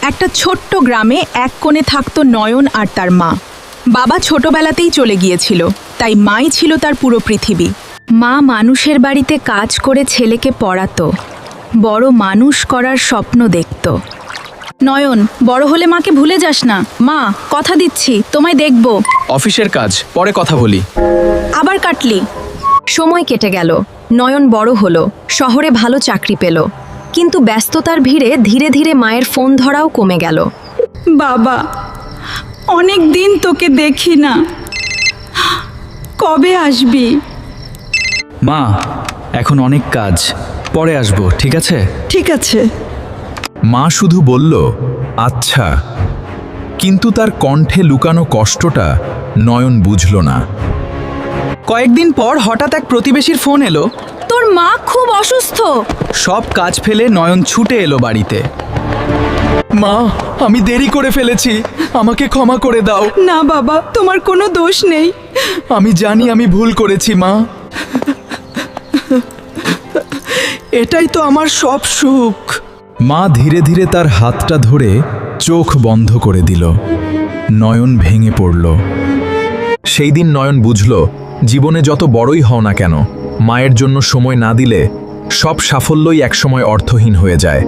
একটা ছোট্ট গ্রামে এক কোণে থাকতো নয়ন আর তার মা। বাবা ছোটবেলাতেই চলে গিয়েছিল, তাই মাই ছিল তার পুরো পৃথিবী। মা মানুষের বাড়িতে কাজ করে ছেলেকে পড়াতো, বড় মানুষ করার স্বপ্ন দেখত। নয়ন, বড় হলে মাকে ভুলে যাস না। মা, কথা দিচ্ছি তোমায় দেখব। অফিসের কাজ, পরে কথা বলি। আবার কাটলি। সময় কেটে গেল, নয়ন বড় হলো, শহরে ভালো চাকরি পেল, কিন্তু ব্যস্ততার ভিড়ে ধীরে ধীরে মায়ের ফোন ধরাও কমে গেল। বাবা, অনেক দিন তোকে দেখি না, কবে আসবি? মা, এখন অনেক কাজ, পরে আসবো, ঠিক আছে? ঠিক আছে। মা শুধু বলল আচ্ছা, কিন্তু তার কণ্ঠে লুকানো কষ্টটা নয়ন বুঝল না। কয়েকদিন পর হঠাৎ এক প্রতিবেশীর ফোন এলো। তোর মা খুব অসুস্থ। সব কাজ ফেলে নয়ন ছুটে এলো বাড়িতে। মা, আমি দেরি করে ফেলেছি, আমাকে ক্ষমা করে দাও। না বাবা, তোমার কোনো দোষ নেই। আমি জানি আমি ভুল করেছি মা। এটাই তো আমার সব সুখ। মা ধীরে ধীরে তার হাতটা ধরে চোখ বন্ধ করে দিল। নয়ন ভেঙে পড়ল। সেই দিন নয়ন বুঝল, জীবনে যত বড়ই হও না কেন, মায়ের জন্য সময় না দিলে সব সাফল্যই একসময় অর্থহীন হয়ে যায়।